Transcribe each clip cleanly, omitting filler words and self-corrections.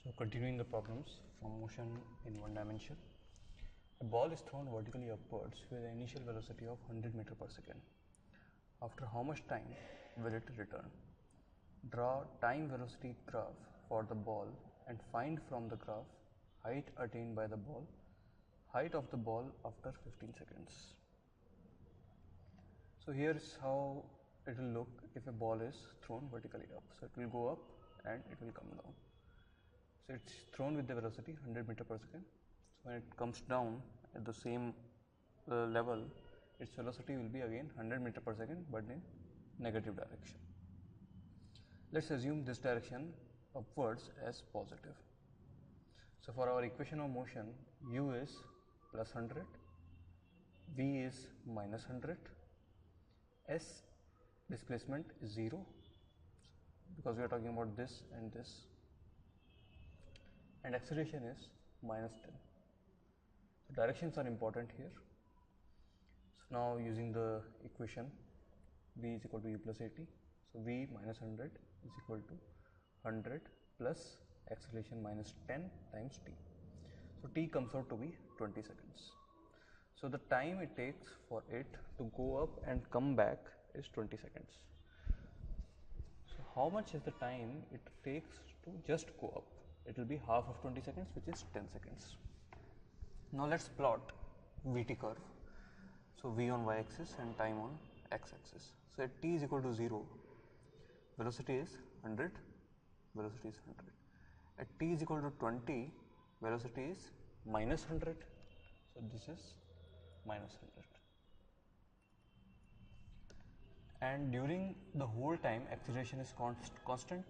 So continuing the problems from motion in one dimension. A ball is thrown vertically upwards with an initial velocity of 100 meter per second. After how much time will it return? Draw time velocity graph for the ball and find from the graph height attained by the ball, height of the ball after 15 seconds. So here is how it will look if a ball is thrown vertically up. So it will go up and it will come down. So it's thrown with the velocity 100 meter per second. So when it comes down at the same level, its velocity will be again 100 meter per second but in negative direction. Let's assume this direction upwards as positive. So for our equation of motion, u is plus 100, v is minus 100, s displacement is 0 because we are talking about this and this, and acceleration is minus 10. So directions are important here. So now using the equation, v is equal to u plus at. So v minus 100 is equal to 100 plus acceleration minus 10 times t. So t comes out to be 20 seconds. So the time it takes for it to go up and come back is 20 seconds. So how much is the time it takes to just go up? It will be half of 20 seconds, which is 10 seconds. Now let's plot Vt curve. So v on y-axis and time on x-axis. So at t is equal to 0, velocity is 100, velocity is 100. At t is equal to 20, velocity is minus 100. So this is minus 100. And during the whole time, acceleration is constant.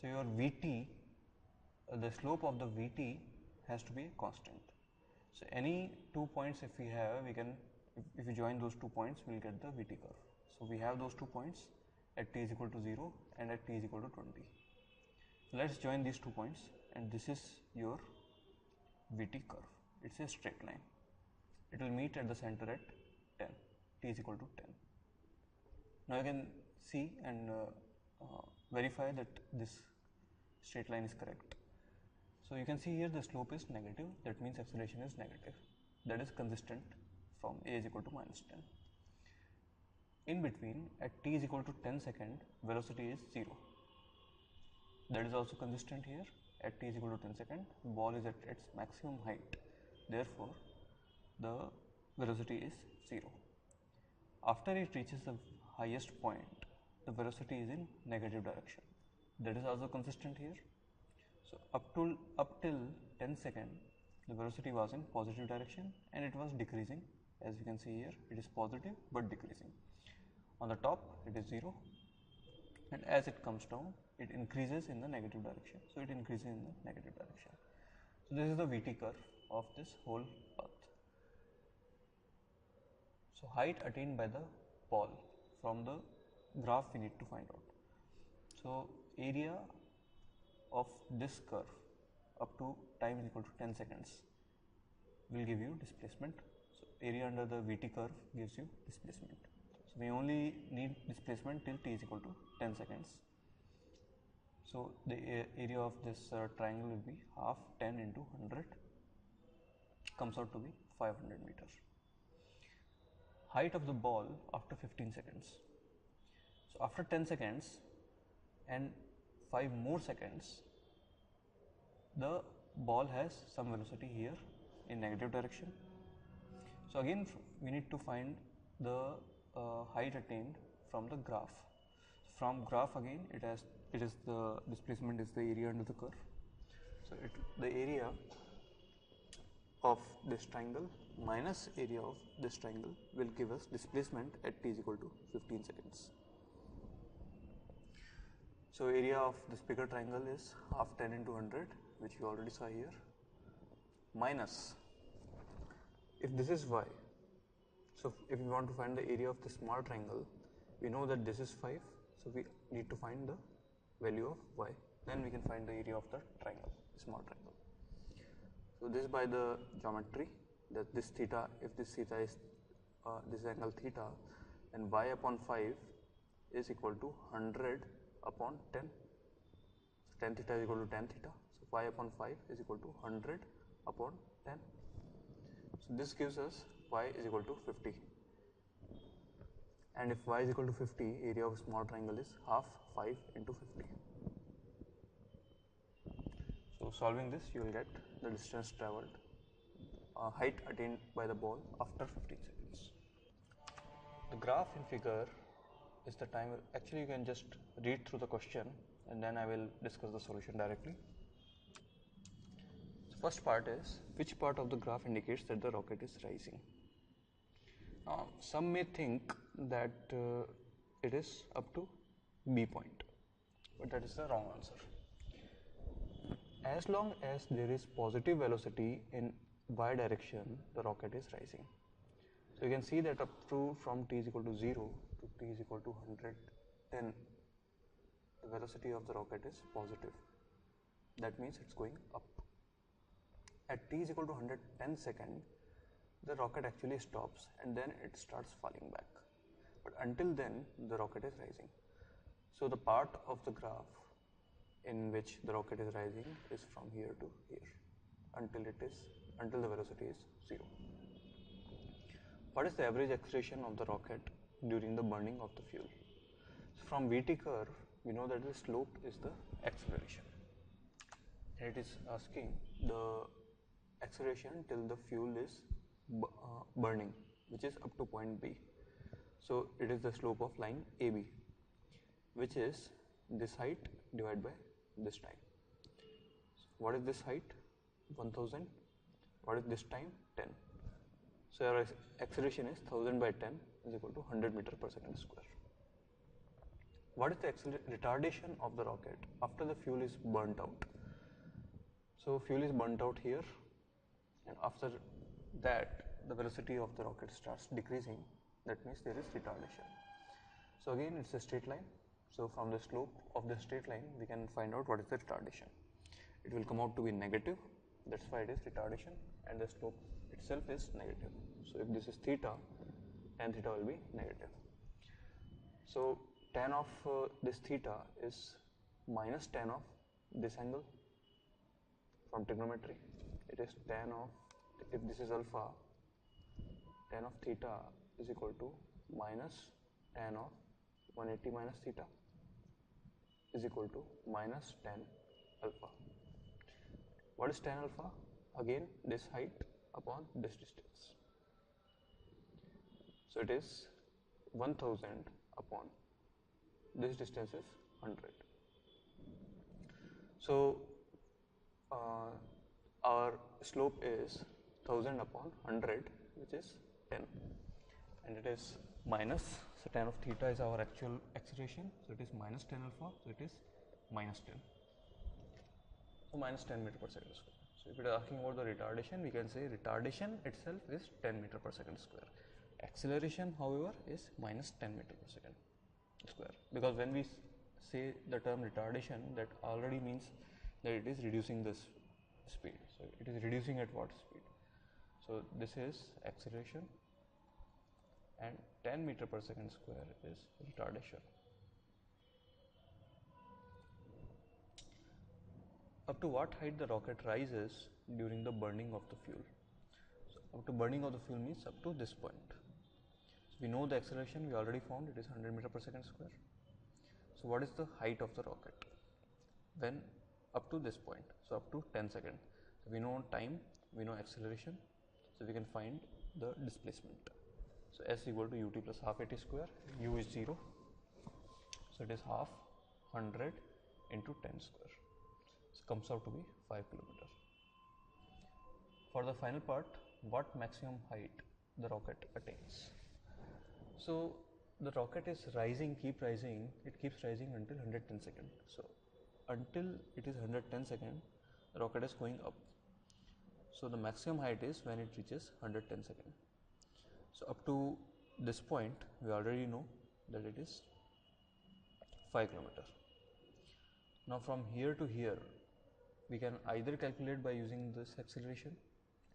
So your Vt, the slope of the Vt has to be constant. So any 2 points if we have, we can, if we join those 2 points, we will get the Vt curve. So we have those 2 points at t is equal to 0 and at t is equal to 20. So let's join these 2 points, and this is your Vt curve. It's a straight line. It will meet at the center at 10, t is equal to 10. Now you can see and verify that this straight line is correct. So you can see here the slope is negative, that means acceleration is negative. That is consistent from a is equal to minus 10. In between, at t is equal to 10 second, velocity is 0. That is also consistent here. At t is equal to 10 second, the ball is at its maximum height. Therefore, the velocity is 0. After it reaches the highest point, the velocity is in negative direction. That is also consistent here. So up till 10 second, the velocity was in positive direction and it was decreasing. As you can see here, it is positive but decreasing. On the top, it is 0, and as it comes down, it increases in the negative direction. So it increases in the negative direction. So this is the Vt curve of this whole path. So height attained by the ball from the graph we need to find out. So area of this curve up to time is equal to 10 seconds will give you displacement. So area under the Vt curve gives you displacement. So we only need displacement till t is equal to 10 seconds. So the area of this triangle will be half 10 into 100, comes out to be 500 meters. Height of the ball after 15 seconds. So after 10 seconds and 5 more seconds, the ball has some velocity here in negative direction. So again we need to find the height attained from the graph. From graph again it is the displacement is the area under the curve. So the area of this triangle minus area of this triangle will give us displacement at t is equal to 15 seconds. So area of this bigger triangle is half 10 into 100, which you already saw here, minus, if this is y, so if we want to find the area of the small triangle, we know that this is 5, so we need to find the value of y, then we can find the area of the triangle, small triangle. So this by the geometry, that this theta, if this theta is this angle theta, then y upon 5 is equal to 100 upon 10. So tan theta is equal to tan theta. So 5 upon 5 is equal to 100 upon 10. So this gives us y is equal to 50. And if y is equal to 50, area of small triangle is half 5 into 50. So solving this, you will get the distance travelled, height attained by the ball after 15 seconds. The graph in figure is the time. Actually, you can just read through the question and then I will discuss the solution directly. The first part is, which part of the graph indicates that the rocket is rising? Some may think that it is up to B point, but that is the wrong answer. As long as there is positive velocity in y direction, the rocket is rising. So you can see that up to from t is equal to 0 to t is equal to 110, the velocity of the rocket is positive. That means it's going up. At t is equal to 110 seconds, the rocket actually stops and then it starts falling back. But until then, the rocket is rising. So the part of the graph in which the rocket is rising is from here to here until the velocity is 0. What is the average acceleration of the rocket during the burning of the fuel? So from VT curve, we know that the slope is the acceleration. And it is asking the acceleration till the fuel is burning, which is up to point B. So it is the slope of line AB, which is this height divided by this time. So what is this height? 1000. What is this time? 10. So our acceleration is 1000 by 10 is equal to 100 meter per second square. What is the retardation of the rocket after the fuel is burnt out? So fuel is burnt out here, and after that the velocity of the rocket starts decreasing. That means there is retardation. So again, it's a straight line. So from the slope of the straight line, we can find out what is the retardation. It will come out to be negative. That's why it is retardation, and the slope itself is negative. So if this is theta, tan theta will be negative. So tan of this theta is minus tan of this angle from trigonometry. It is tan of, if this is alpha, tan of theta is equal to minus tan of 180 minus theta is equal to minus tan alpha. What is tan alpha? Again, this height upon this distance. So it is 1000 upon this distance is 100. So our slope is 1000 upon 100, which is 10, and it is minus, so tan of theta is our actual acceleration, so it is minus tan alpha, so it is minus 10. So minus 10 meter per second square. So if it is asking about the retardation, we can say retardation itself is 10 meter per second square. Acceleration, however, is minus 10 meter per second square, because when we say the term retardation, that already means that it is reducing this speed. So it is reducing at what speed? So this is acceleration, and 10 meter per second square is retardation. Up to what height the rocket rises during the burning of the fuel? So up to burning of the fuel means up to this point. So we know the acceleration, we already found it is 100 meter per second square. So what is the height of the rocket when up to this point? So up to 10 seconds. So we know time, we know acceleration, so we can find the displacement. So s equal to ut plus half at square, u is 0, so it is half 100 into 10 square. So comes out to be 5 kilometers. For the final part, what maximum height the rocket attains? So the rocket is rising, it keeps rising until 110 seconds. So until it is 110 seconds, the rocket is going up. So the maximum height is when it reaches 110 seconds. So up to this point, we already know that it is 5 kilometers. Now from here to here, we can either calculate by using this acceleration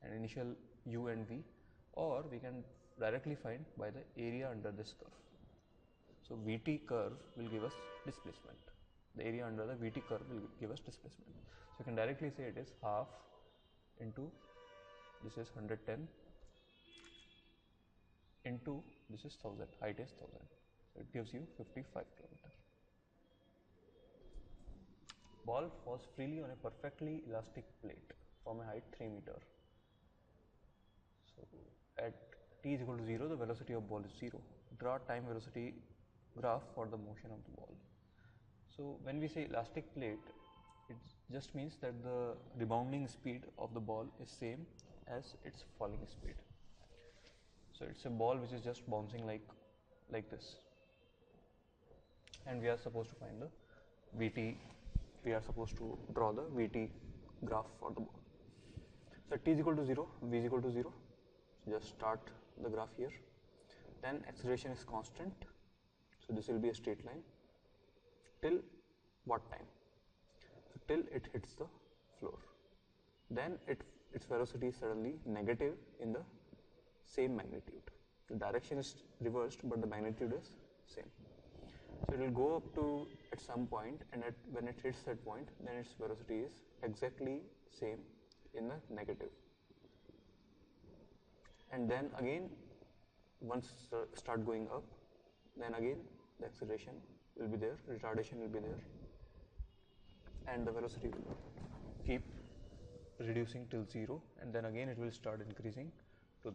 and initial u and v, or we can directly find by the area under this curve. So Vt curve will give us displacement. the area under the Vt curve will give us displacement. So you can directly say it is half into this is 110 into this is 1000, height is 1000. So it gives you 55 km. Ball falls freely on a perfectly elastic plate from a height 3 meter. So at t is equal to 0, the velocity of ball is 0. Draw time velocity graph for the motion of the ball. So when we say elastic plate, it just means that the rebounding speed of the ball is same as its falling speed. So it's a ball which is just bouncing like this, and we are supposed to find the Vt. We are supposed to draw the Vt graph for the ball. So t is equal to 0, v is equal to 0. So just start the graph here. Then acceleration is constant. So this will be a straight line till what time? So till it hits the floor. Then its velocity is suddenly negative in the same magnitude. The direction is reversed, but the magnitude is same. So it will go up to at some point, and when it hits that point, then its velocity is exactly same in the negative. And then again, once start going up, then again the acceleration will be there, retardation will be there, and the velocity will keep reducing till 0, and then again it will start increasing to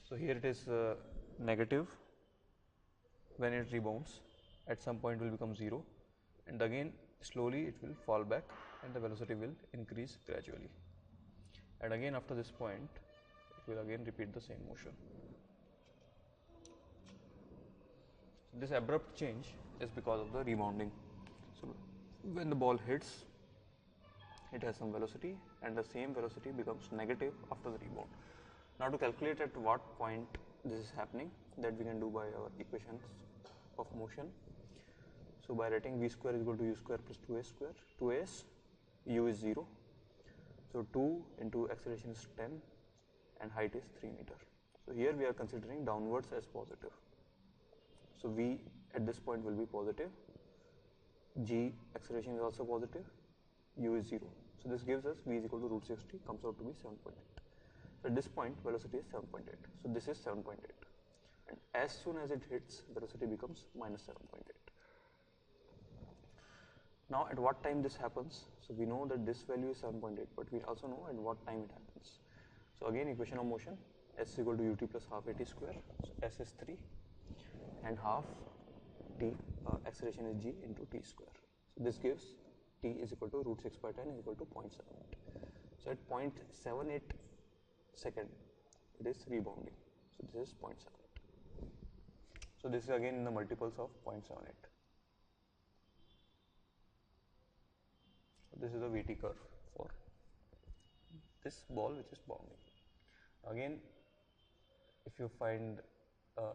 so here it is negative when it rebounds. At some point will become 0, and again slowly it will fall back and the velocity will increase gradually, and again after this point it will again repeat the same motion. So this abrupt change is because of the rebounding. So when the ball hits, it has some velocity, and the same velocity becomes negative after the rebound. Now to calculate at what point this is happening, that we can do by our equations of motion. So by writing v square is equal to u square plus 2a square, 2as, u is 0. So 2 into acceleration is 10 and height is 3 meter. So here we are considering downwards as positive. So v at this point will be positive, g acceleration is also positive, u is 0. So this gives us v is equal to root 60, comes out to be 7.8. So at this point velocity is 7.8. So this is 7.8. And as soon as it hits, velocity becomes minus 7.8. Now at what time this happens? So we know that this value is 7.8, but we also know at what time it happens. So again, equation of motion, s is equal to ut plus half at square. So s is 3 and half t, acceleration is g into t square. So this gives t is equal to root 6 by 10 is equal to 0.78. So at 0.78 second, it is rebounding. So this is 0.78. So this is again in the multiples of 0.78. So this is the Vt curve for this ball which is bounding. Again, if you find,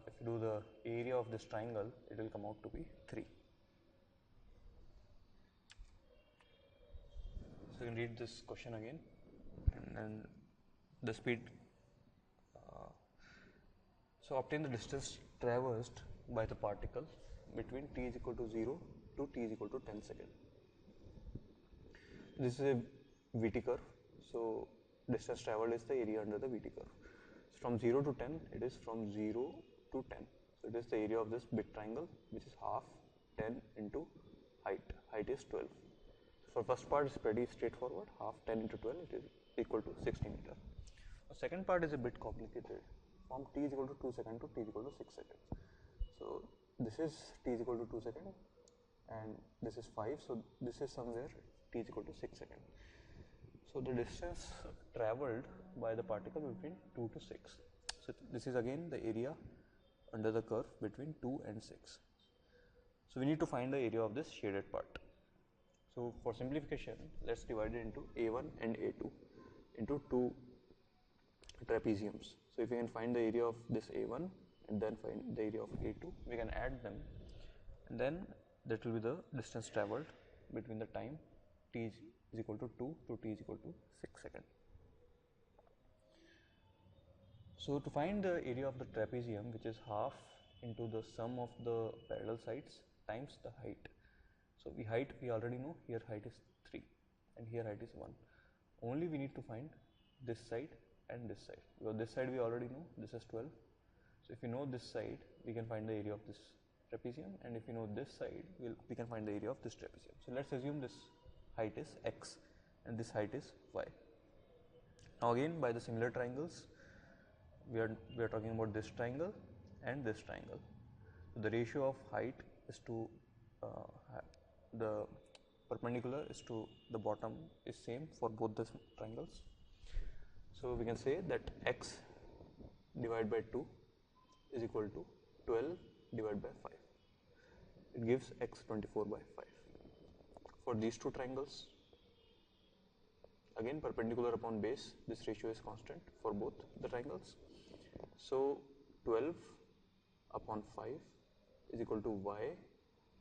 if you do the area of this triangle, it will come out to be 3. So you can read this question again, and then the speed. So obtain the distance traversed by the particle between t is equal to 0 to t is equal to 10 seconds. This is a Vt curve. So distance traveled is the area under the Vt curve. So from 0 to 10, it is from 0 to 10. So it is the area of this big triangle, which is half 10 into height. Height is 12. So for first part is pretty straightforward. Half 10 into 12, it is equal to 60 meter. The second part is a bit complicated. From t is equal to 2 seconds to t is equal to 6 seconds. So this is t is equal to 2 seconds, and this is 5. So this is somewhere t is equal to 6 seconds. So the distance traveled by the particle between 2 to 6. So this is again the area under the curve between 2 and 6. So we need to find the area of this shaded part. So for simplification, let's divide it into A1 and A2 into two trapeziums. So if we can find the area of this A1 and then find the area of A2, we can add them, and then that will be the distance traveled between the time t is equal to 2 to t is equal to 6 seconds. So to find the area of the trapezium, which is half into the sum of the parallel sides times the height. So height we already know, here height is 3 and here height is 1. Only we need to find this side and this side, because this side we already know, this is 12. So if you know this side, we can find the area of this trapezium, and if you know this side, we can find the area of this trapezium. So let's assume this height is x and this height is y. Now again, by the similar triangles, we are talking about this triangle and this triangle. So the ratio of height is to the perpendicular is to the bottom is same for both the triangles. So we can say that x divided by 2 is equal to 12 divided by 5. It gives x 24 by 5. For these two triangles, again perpendicular upon base, this ratio is constant for both the triangles. So 12 upon 5 is equal to y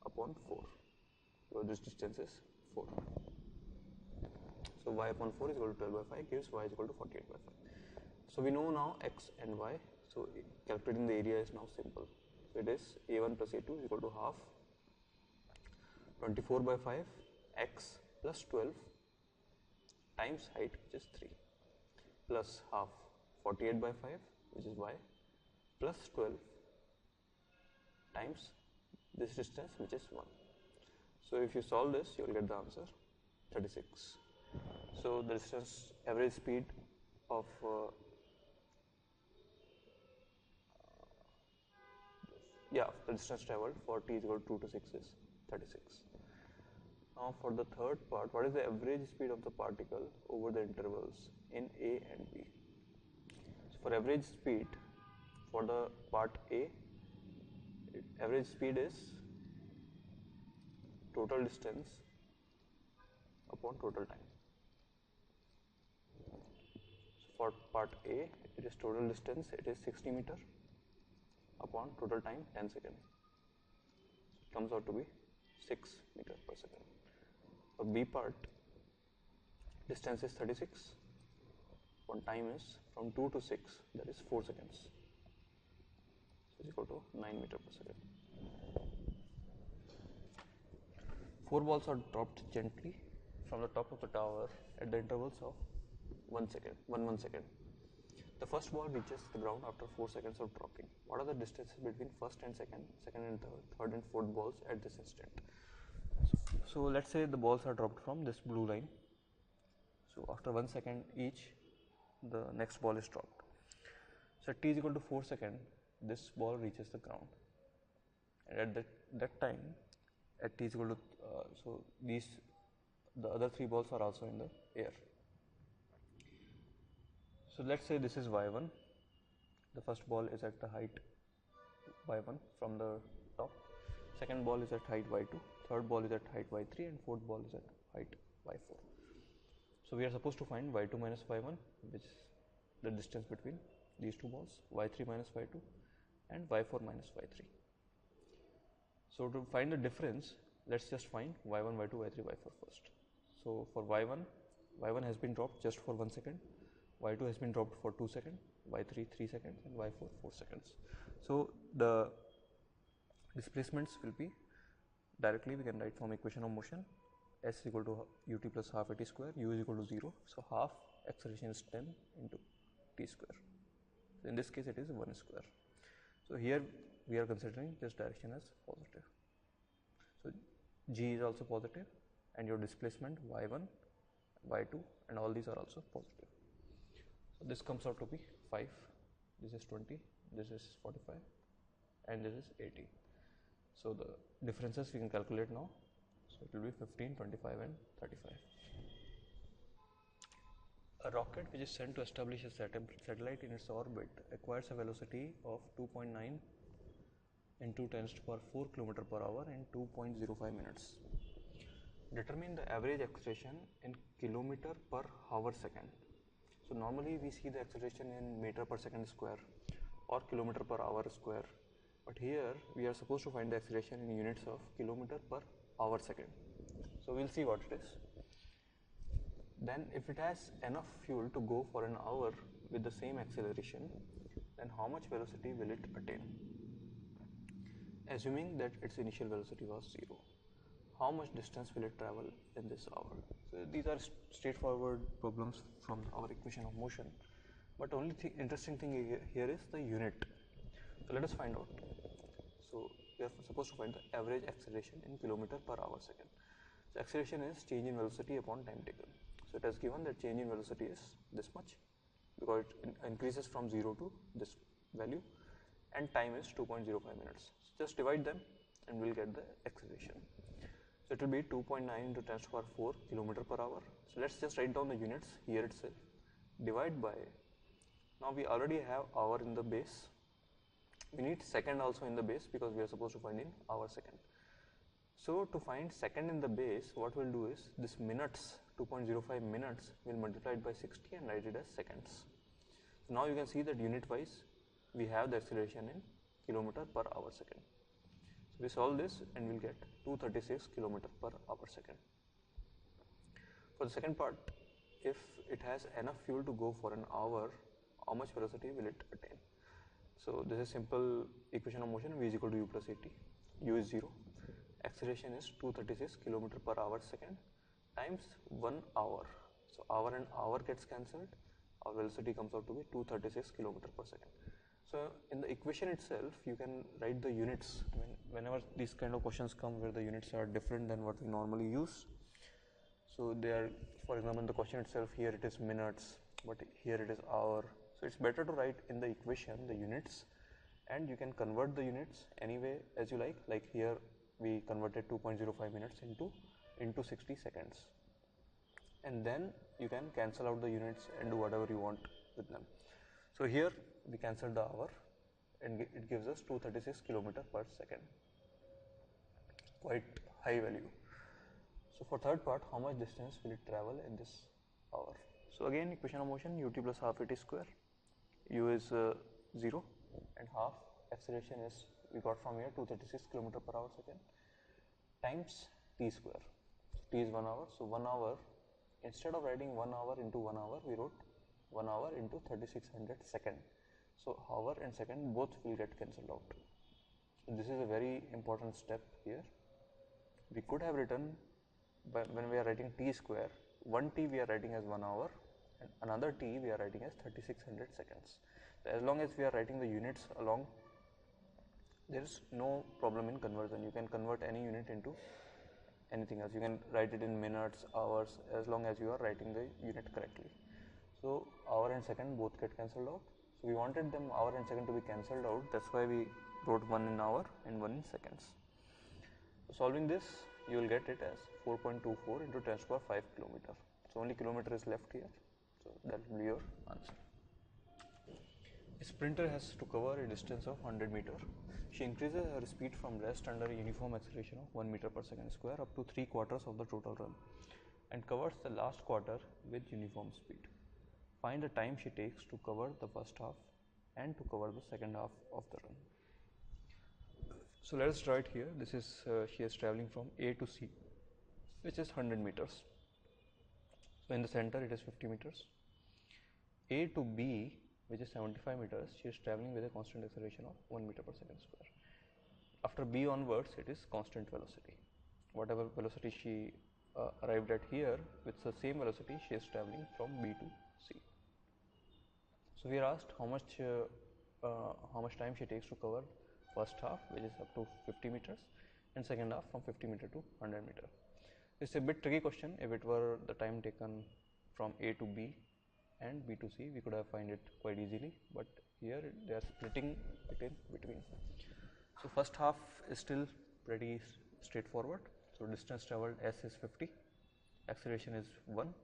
upon 4, where this distance is 4. So y upon 4 is equal to 12 by 5 gives y is equal to 48 by 5. So we know now x and y, so calculating the area is now simple. So it is a1 plus a2 is equal to half 24 by 5 x plus 12 times height, which is 3, plus half 48 by 5, which is y, plus 12 times this distance, which is 1. So if you solve this, you will get the answer 36. So the distance, average speed of the distance traveled for t is equal to 2 to 6 is 36. Now for the third part, what is the average speed of the particle over the intervals in A and B? So for average speed, for the part A, average speed is total distance upon total time. So for part A, it is total distance, it is 60 meter upon total time 10 seconds. It comes out to be 6 meter per second. For B part, distance is 36, upon time is from 2 to 6, that is 4 seconds. So it's equal to 9 meter per second. 4 balls are dropped gently from the top of the tower at the intervals of 1 second. The first ball reaches the ground after 4 seconds of dropping. What are the distances between first and second and third and fourth balls at this instant? So let's say the balls are dropped from this blue line. So after 1 second each, the next ball is dropped. So at t is equal to 4 seconds, this ball reaches the ground. And at that time, at t is equal to, the other 3 balls are also in the air. So let's say this is y1. The first ball is at the height y1 from the top. Second ball is at height y2. Third ball is at height y3, and fourth ball is at height y4. So we are supposed to find y2 minus y1, which is the distance between these two balls, y3 minus y2, and y4 minus y3. So to find the difference, let's just find y1, y2, y3, y4 first. So for y1 has been dropped just for 1 second, y2 has been dropped for 2 seconds, y3 3 seconds, and y4 4 seconds. So the displacements will be directly, we can write from equation of motion, s is equal to ut plus half at square, u is equal to 0. So half acceleration is 10 into t square. So in this case it is 1 square. So here we are considering this direction as positive. So g is also positive, and your displacement y1, y2, and all these are also positive. So this comes out to be 5, this is 20, this is 45, and this is 80. So the differences we can calculate now. So it will be 15, 25, and 35. A rocket which is sent to establish a satellite in its orbit acquires a velocity of 2.9 into 10 to the power 4 km per hour in 2.05 minutes. Determine the average acceleration in kilometer per hour second. So normally we see the acceleration in meter per second square or kilometer per hour square, but here we are supposed to find the acceleration in units of kilometer per hour second. So we'll see what it is. Then if it has enough fuel to go for an hour with the same acceleration, then how much velocity will it attain? Assuming that its initial velocity was 0. how much distance will it travel in this hour. So these are straightforward problems from our equation of motion, but only interesting thing here is the unit. So let us find out. So we are supposed to find the average acceleration in kilometer per hour second. So acceleration is change in velocity upon time taken. So it has given that change in velocity is this much because it increases from 0 to this value, and time is 2.05 minutes. So just divide them and we'll get the acceleration. So it will be 2.9 into 10 to the power 4 kilometer per hour. So let's just write down the units here itself. Divide by, now we already have hour in the base. We need second also in the base because we are supposed to find in hour second. So to find second in the base, what we'll do is this minutes, 2.05 minutes, we'll multiply it by 60 and write it as seconds. So now you can see that unit wise we have the acceleration in kilometer per hour second. So we solve this and we'll get 236 kilometer per hour second. For the second part, if it has enough fuel to go for an hour, how much velocity will it attain? So this is simple equation of motion. V is equal to u plus at. U is 0. Acceleration is 236 kilometer per hour second times 1 hour. So hour and hour gets cancelled. Our velocity comes out to be 236 kilometer per second. So in the equation itself, you can write the units. Whenever these kind of questions come where the units are different than what we normally use. So they are, for example, in the question itself, here it is minutes, but here it is hour. So it's better to write in the equation the units, and you can convert the units anyway as you like. Like here we converted 2.05 minutes into 60 seconds. And then you can cancel out the units and do whatever you want with them. So here we cancel the hour and it gives us 236 kilometer per second. Quite high value. So for third part, how much distance will it travel in this hour? So again, equation of motion, ut plus half at square. U is 0 and half acceleration is, we got from here 236 kilometer per hour second times t square. So t is 1 hour. So 1 hour, instead of writing 1 hour into 1 hour, we wrote 1 hour into 3600 second. So hour and second both will get cancelled out. So this is a very important step here. We could have written, when we are writing t square, one t we are writing as 1 hour and another t we are writing as 3600 seconds. So as long as we are writing the units along, there is no problem in conversion. You can convert any unit into anything else. You can write it in minutes, hours, as long as you are writing the unit correctly. So hour and second both get cancelled out. So we wanted them hour and second to be cancelled out. That's why we wrote one in hour and one in seconds. So solving this, you will get it as 4.24 into 10 to the power 5 kilometer. So only kilometer is left here. So that will be your answer. A sprinter has to cover a distance of 100 meter. She increases her speed from rest under a uniform acceleration of 1 meter per second square up to 3/4 of the total run and covers the last quarter with uniform speed. Find the time she takes to cover the first half and to cover the second half of the run. So let us draw it here. This is she is traveling from A to C, which is 100 meters. So in the center it is 50 meters. A to B, which is 75 meters, she is traveling with a constant acceleration of 1 meter per second square. After B onwards, it is constant velocity. Whatever velocity she arrived at here, with the same velocity she is traveling from B to C. So we are asked how much time she takes to cover first half, which is up to 50 meters, and second half from 50 meter to 100 meter. It's a bit tricky question. If it were the time taken from A to B and B to C, we could have find it quite easily, but here they are splitting it in between. So first half is still pretty straightforward. So distance traveled S is 50, acceleration is 1.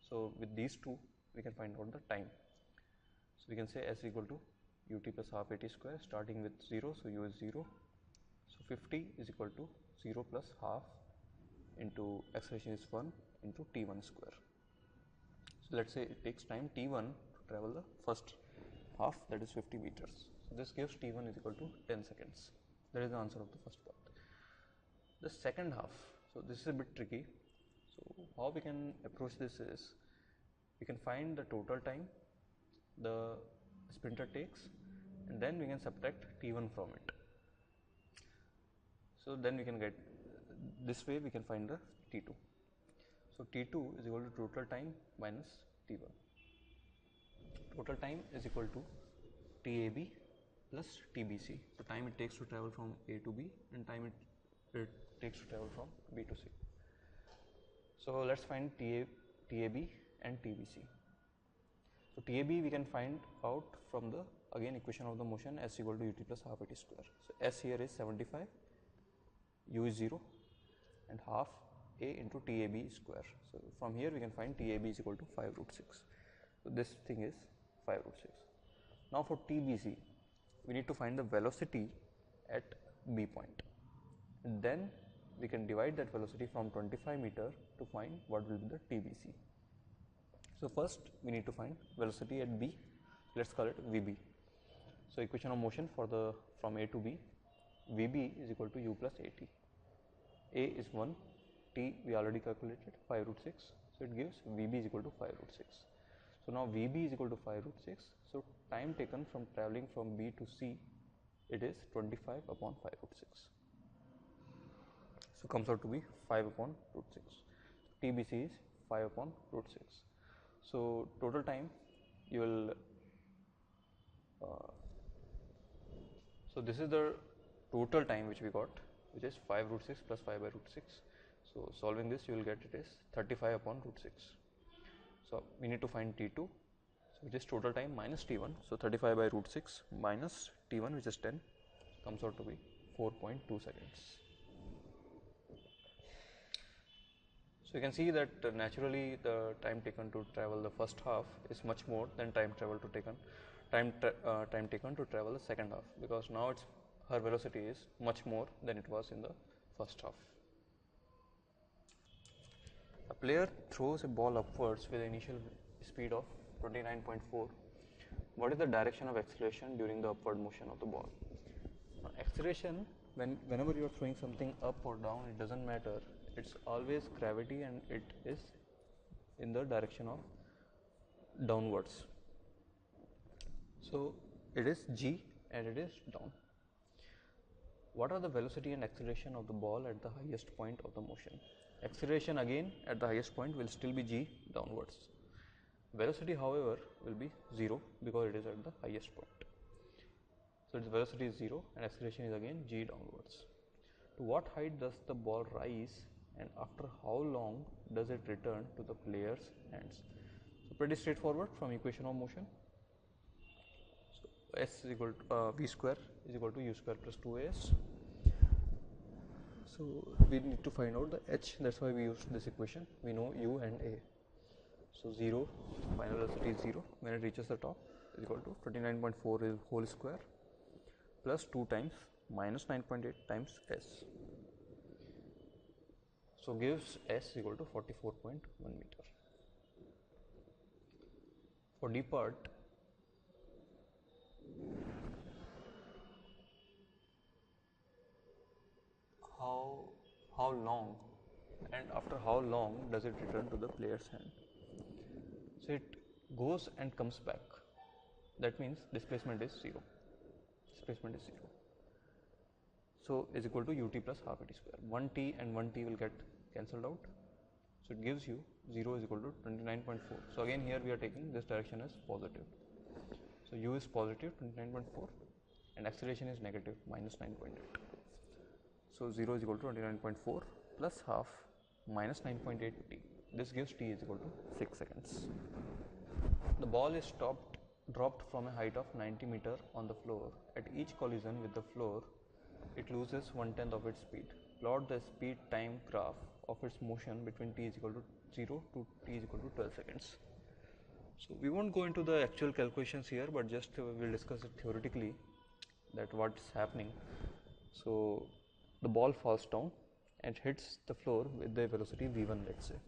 So with these two, we can find out the time. So we can say S equal to ut plus half at square, starting with 0, so u is 0. So 50 is equal to 0 plus half into acceleration is 1 into t1 square. So let's say it takes time t1 to travel the first half, that is 50 meters. So this gives t1 is equal to 10 seconds. That is the answer of the first part. The second half, so this is a bit tricky. So how we can approach this is, we can find the total time the sprinter takes, and then we can subtract t1 from it. So then we can get this way we can find the T2. So T2 is equal to total time minus T1. Total time is equal to TAB plus TBC. So time it takes to travel from A to B and time it takes to travel from B to C. So let's find TAB and TBC. So TAB we can find out from the again equation of the motion, s equal to ut plus half at square. So s here is 75, u is 0 and half a into TAB square. So from here we can find TAB is equal to 5 root 6. So this thing is 5 root 6. Now for TBC we need to find the velocity at B point. And then we can divide that velocity from 25 meter to find what will be the TBC. So first we need to find velocity at B. Let's call it VB. So equation of motion for the from A to B, VB is equal to u plus AT. A is 1, T we already calculated 5 root 6. So it gives VB is equal to 5 root 6. So now VB is equal to 5 root 6. So time taken from traveling from B to C, it is 25 upon 5 root 6. So comes out to be 5 upon root 6. So TBC is 5 upon root 6. So total time you will so this is the total time which we got, which is 5 root 6 plus 5 by root 6. So solving this you will get it is 35 upon root 6. So we need to find T2, so which is total time minus T1. So 35 by root 6 minus T1, which is 10, comes out to be 4.2 seconds. So you can see that naturally the time taken to travel the first half is much more than time taken to travel the second half, because now it's her velocity is much more than it was in the first half. A player throws a ball upwards with an initial speed of 29.4. What is the direction of acceleration during the upward motion of the ball? Now, acceleration, whenever you are throwing something up or down, it doesn't matter. It's always gravity and it is in the direction of downwards. So it is G and it is down. What are the velocity and acceleration of the ball at the highest point of the motion? Acceleration again at the highest point will still be G downwards. Velocity however will be 0 because it is at the highest point. So its velocity is 0 and acceleration is again G downwards. To what height does the ball rise and after how long does it return to the player's hands? So pretty straightforward from equation of motion. So S is equal to V square is equal to U square plus 2AS. So we need to find out the H, that's why we used this equation. We know U and A. So 0, final velocity is 0 when it reaches the top, is equal to 29.4 is whole square plus 2 times minus 9.8 times S. So gives S equal to 44.1 meter. For D part, how long and after how long does it return to the player's hand? So it goes and comes back. That means displacement is 0. Displacement is 0. So is equal to ut plus half at square. 1t and 1t will get cancelled out. So it gives you 0 is equal to 29.4. So again here we are taking this direction as positive. So u is positive 29.4 and acceleration is negative minus 9.8. So 0 is equal to 29.4 plus half minus 9.8 t. This gives t is equal to 6 seconds. The ball is dropped from a height of 90 meter on the floor. At each collision with the floor, it loses 1/10 of its speed. Plot the speed time graph of its motion between t is equal to 0 to t is equal to 12 seconds. So we won't go into the actual calculations here, but just we'll discuss it theoretically that what's happening. So the ball falls down and hits the floor with the velocity v1, let's say,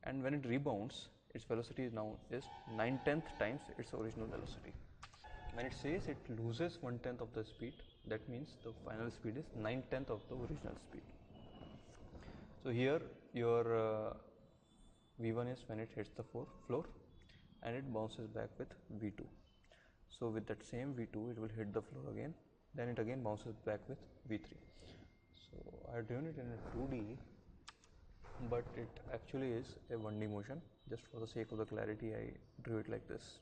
and when it rebounds, its velocity is now is 9/10 times its original velocity. When it says it loses 1/10 of the speed, that means the final speed is 9/10 of the original speed. So here your v1 is when it hits the floor and it bounces back with v2. So with that same v2 it will hit the floor again, then it again bounces back with v3. So I have drawn it in a 2D, but it actually is a 1D motion. Just for the sake of the clarity, I drew it like this.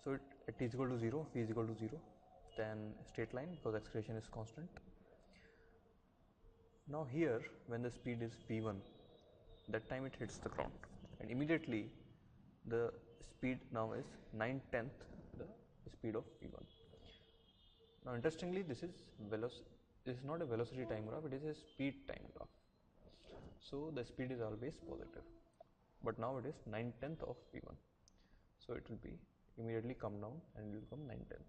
So at t is equal to 0, v is equal to 0, then straight line because acceleration is constant. Now here, when the speed is v1, that time it hits the ground, and immediately the speed now is 9/10 the speed of v1. Now interestingly, this is not a velocity time graph, it is a speed time graph. So the speed is always positive, but now it is 9/10 of v1. So it will be immediately come down and it will become 9/10.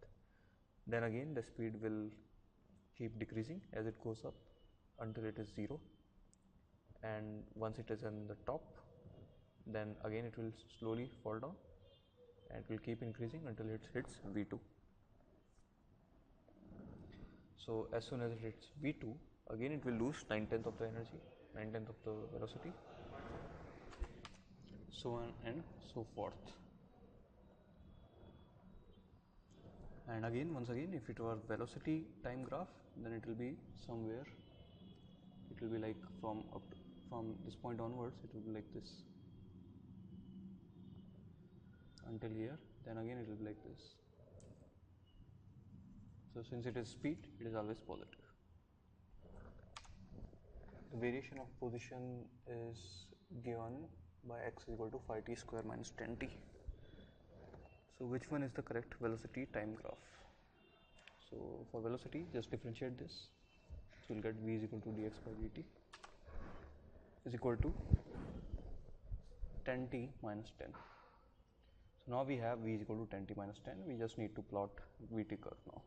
Then again the speed will keep decreasing as it goes up until it is 0, and once it is on the top, then again it will slowly fall down and it will keep increasing until it hits v2. So as soon as it hits v2, again it will lose 9/10 of the energy, 9/10 of the velocity, so on and so forth. And again, once again, if it were velocity time graph, then it will be somewhere, it will be like from this point onwards, it will be like this until here, then again it will be like this. So since it is speed, it is always positive. The variation of position is given by x is equal to 5t square minus 10t. So which one is the correct velocity time graph? So for velocity, just differentiate this. So you'll get v is equal to dx by dt is equal to 10t minus 10. So now we have v is equal to 10t minus 10. We just need to plot vt curve now.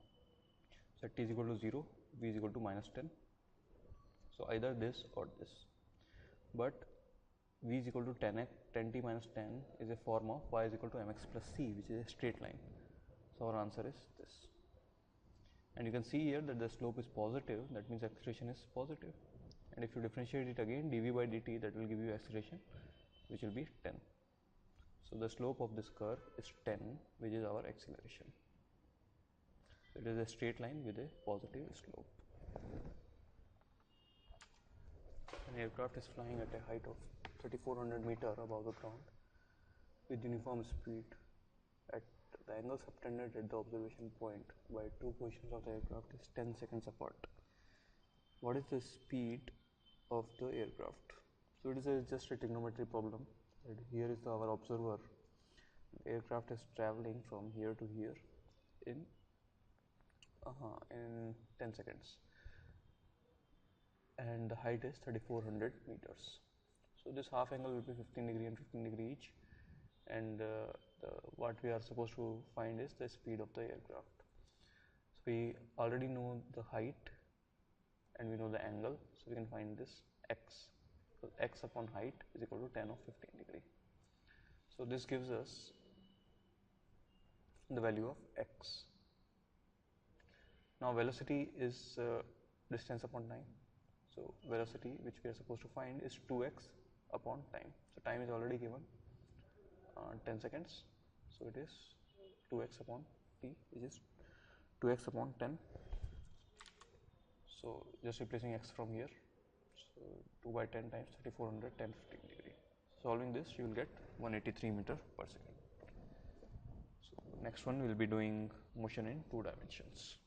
So at t is equal to 0, v is equal to minus 10. So either this or this. But v is equal to 10t minus 10 is a form of y is equal to mx plus c, which is a straight line. So our answer is this. And you can see here that the slope is positive, that means acceleration is positive. And if you differentiate it again, dv by dt, that will give you acceleration, which will be 10. So the slope of this curve is 10, which is our acceleration. So it is a straight line with a positive slope. An aircraft is flying at a height of 3400 meters above the ground with uniform speed at the angle subtended at the observation point by two positions of the aircraft is 10 seconds apart. What is the speed of the aircraft? So it is just a trigonometry problem. Here is our observer. The aircraft is traveling from here to here in 10 seconds, and the height is 3400 meters. So this half angle will be 15 degree and 15 degree each, and what we are supposed to find is the speed of the aircraft. So we already know the height and we know the angle, so we can find this x. So x upon height is equal to tan of 15 degree. So this gives us the value of x. Now velocity is distance upon time. So velocity which we are supposed to find is 2x upon time. So time is already given, 10 seconds. So it is 2x upon t, which is 2x upon 10. So just replacing x from here. So 2 by 10 times 3400, 10, 15 degree. Solving this, you will get 183 meter per second. So next one we will be doing motion in 2 dimensions.